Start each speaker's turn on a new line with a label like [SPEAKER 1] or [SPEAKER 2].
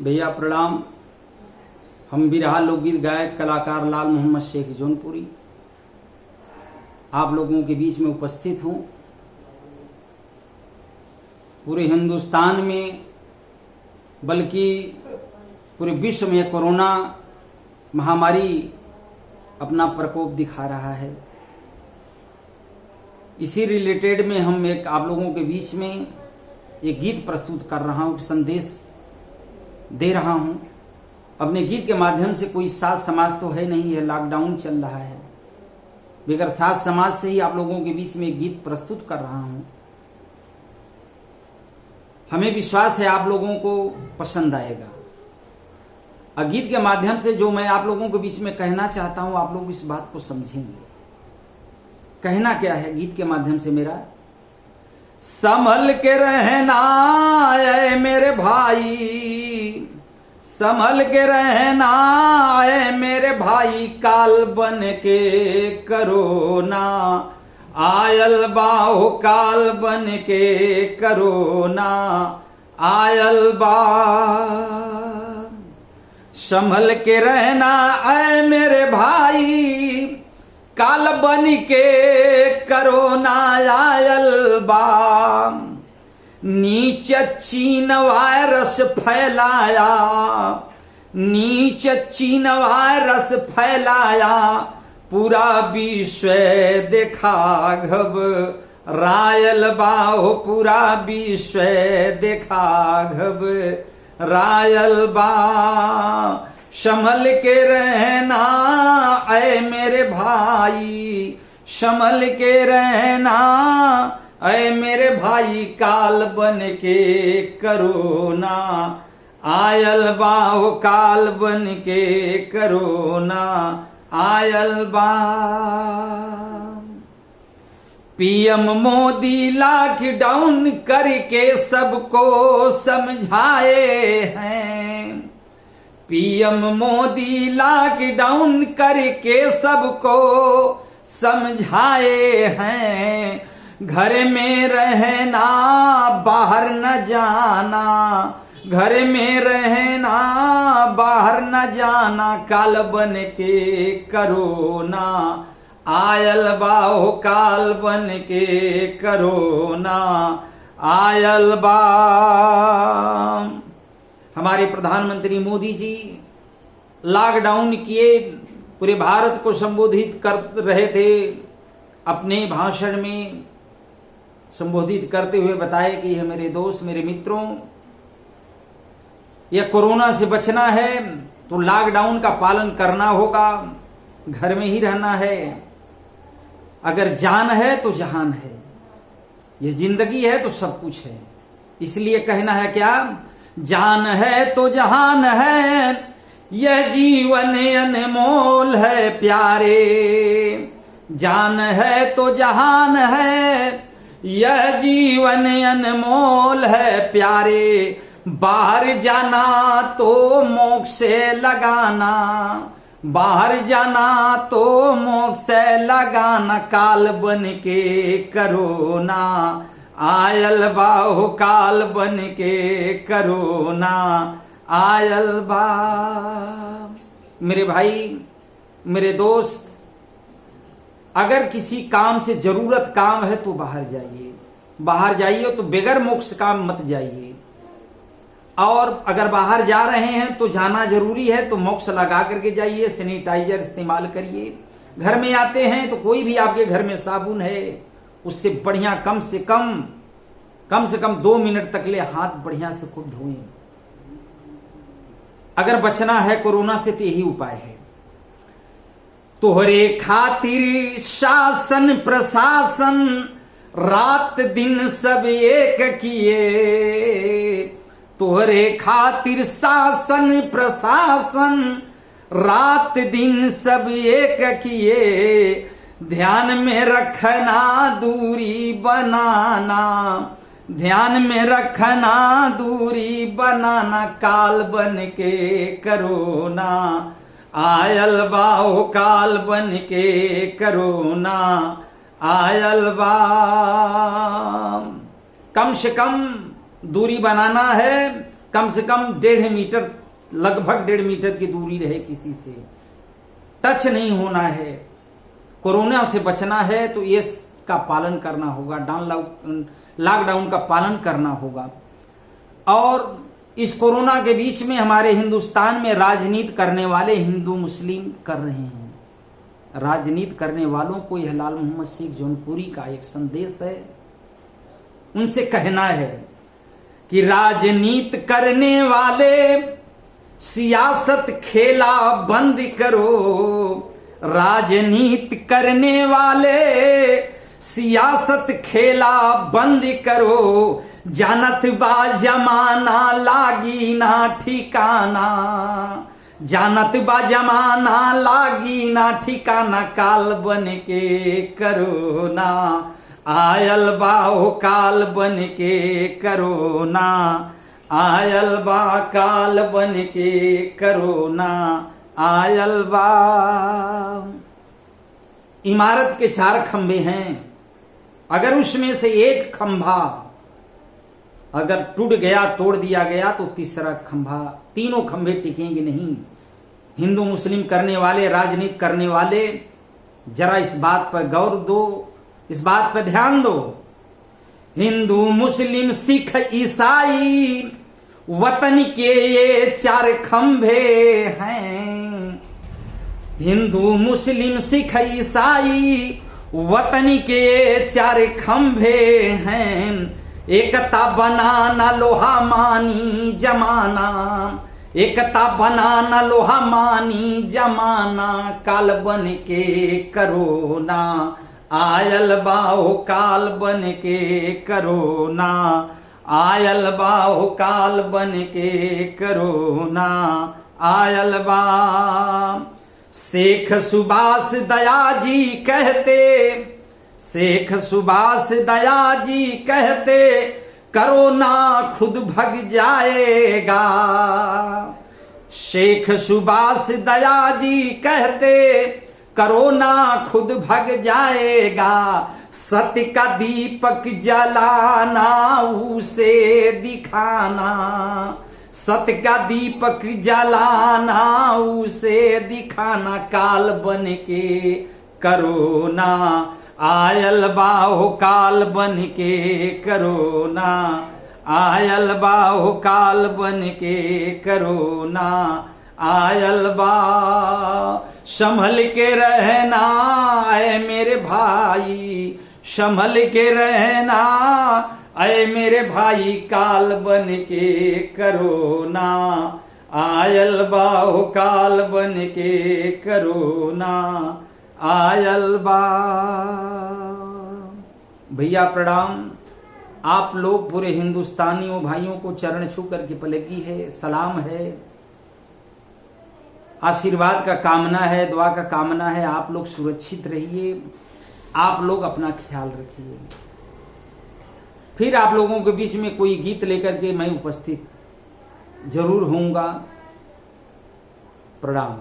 [SPEAKER 1] भैया प्रणाम। हम बिरहा लोकगीत गायक कलाकार लाल मोहम्मद शेख जौनपुरी आप लोगों के बीच में उपस्थित हूँ। पूरे हिंदुस्तान में बल्कि पूरे विश्व में कोरोना महामारी अपना प्रकोप दिखा रहा है। इसी रिलेटेड में हम एक आप लोगों के बीच में एक गीत प्रस्तुत कर रहा हूँ, संदेश दे रहा हूं। अपने गीत के माध्यम से कोई साथ समाज तो है नहीं है, लॉकडाउन चल रहा है, बगैर साथ समाज से ही आप लोगों के बीच में एक गीत प्रस्तुत कर रहा हूं। हमें विश्वास है आप लोगों को पसंद आएगा। और गीत के माध्यम से जो मैं आप लोगों के बीच में कहना चाहता हूं, आप लोग इस बात को समझेंगे। कहना क्या है गीत के माध्यम से मेरा, संभल के रहना है मेरे भाई, संभल के रहना है मेरे भाई, काल बन के करोना आयल बाहो, काल बन के करोना आयल बा। संभल के रहना है मेरे भाई, काल बन के करोना आयल बा। नीच चीन वायरस फैलाया, नीच चीन वायरस फैलाया, पूरा विश्व देखा घबरायल बा, हो पूरा विश्व देखा घबरायल बा। संभल के रहना ऐ मेरे भाई, संभल के रहना ऐ मेरे भाई, काल बन के करोना आयल बा, हो काल बन के करोना आयल बा। पीएम मोदी लॉकडाउन करके सबको समझाए हैं, पीएम मोदी लॉकडाउन करके सबको समझाए हैं। घर में रहना बाहर न जाना, घर में रहना बाहर न जाना, काल बन के करोना आयल बा, हो काल बन के करोना आयल बा। हमारे प्रधानमंत्री मोदी जी लॉकडाउन किए पूरे भारत को संबोधित कर रहे थे। अपने भाषण में संबोधित करते हुए बताए कि यह मेरे दोस्त मेरे मित्रों, यह कोरोना से बचना है तो लॉकडाउन का पालन करना होगा, घर में ही रहना है। अगर जान है तो जहान है, यह जिंदगी है तो सब कुछ है। इसलिए कहना है क्या, जान है तो जहान है, यह जीवन अनमोल है प्यारे। जान है तो जहान है, यह जीवन अनमोल है प्यारे। बाहर जाना तो मोक्ष लगाना, बाहर जाना तो मोक्ष लगाना, काल बन के करोना आयल बा, हो काल बन के करोना आयल बा। मेरे भाई मेरे दोस्त, अगर किसी काम से जरूरत काम है तो बाहर जाइए, बाहर जाइए तो बगैर मोक्ष काम मत जाइए। और अगर बाहर जा रहे हैं तो जाना जरूरी है तो मोक्ष लगा करके जाइए, सैनिटाइजर इस्तेमाल करिए। घर में आते हैं तो कोई भी आपके घर में साबुन है, उससे बढ़िया कम से कम 2 मिनट तक ले हाथ बढ़िया से खूब धोएं। अगर बचना है कोरोना से तो यही उपाय है। तोहरे खातिर शासन प्रशासन रात दिन सब एक किए, तोहरे खातिर शासन प्रशासन रात दिन सब एक किए। ध्यान में रखना दूरी बनाना, ध्यान में रखना दूरी बनाना, काल बन के करोना आयल बा, हो काल बन के करोना आयल बा। कम से कम दूरी बनाना है कम से कम 1.5 मीटर, लगभग 1.5 मीटर की दूरी रहे, किसी से टच नहीं होना है। कोरोना से बचना है तो ये का पालन करना होगा, लॉकडाउन का पालन करना होगा। और इस कोरोना के बीच में हमारे हिंदुस्तान में राजनीति करने वाले हिंदू मुस्लिम कर रहे हैं। राजनीति करने वालों को यह लाल मोहम्मद शेख जौनपुरी का एक संदेश है, उनसे कहना है कि राजनीति करने वाले सियासत खेला बंद करो, राजनीति करने वाले सियासत खेला बंद करो, जानत बा जमाना लागी ना ठिकाना, जानत बा जमाना लागी ना ठिकाना, काल बन के करो ना, आयल बा ओ काल बन के करो ना, आयल बा काल बन के करो ना, आयल बा। इमारत के 4 खंभे हैं, अगर उसमें से एक खंभा अगर टूट गया, तोड़ दिया गया, तो तीसरा खंभा, तीनों खंभे टिकेंगे नहीं। हिंदू मुस्लिम करने वाले, राजनीति करने वाले, जरा इस बात पर गौर दो, इस बात पर ध्यान दो। हिंदू मुस्लिम सिख ईसाई वतन के ये 4 खंभे हैं, हिंदू मुस्लिम सिख ईसाई वतन के ये 4 खंभे हैं, एकता बनाना लोहा मानी जमाना, एकता बनाना लोहा मानी जमाना, काल बन के करो ना, आयल बाहो काल बन के करो ना, आयल बाहो काल बन के करो ना, आयल बा। शेख सुभाष दया जी कहते, शेख सुभाष दया जी कहते, करो ना खुद भग जाएगा, शेख सुभाष दया जी कहते, करो ना खुद भग जाएगा, सत्य का दीपक जलाना उसे दिखाना, सत्य का दीपक जलाना उसे दिखाना, काल बन के करो ना, आयल बाहो काल बन के करो ना, आयल बाहो काल बन के करो ना, आयल बा। संभल के रहना ऐ मेरे भाई, संभल के रहना ऐ मेरे भाई, काल बन के करो ना, आयल बाहो काल बन के करो ना, आयल बा। भैया प्रणाम, आप लोग पूरे हिंदुस्तानियों भाइयों को चरण छू करके पलकी है, सलाम है, आशीर्वाद का कामना है, दुआ का कामना है। आप लोग सुरक्षित रहिए, आप लोग अपना ख्याल रखिए। फिर आप लोगों के बीच में कोई गीत लेकर के मैं उपस्थित जरूर होऊंगा। प्रणाम।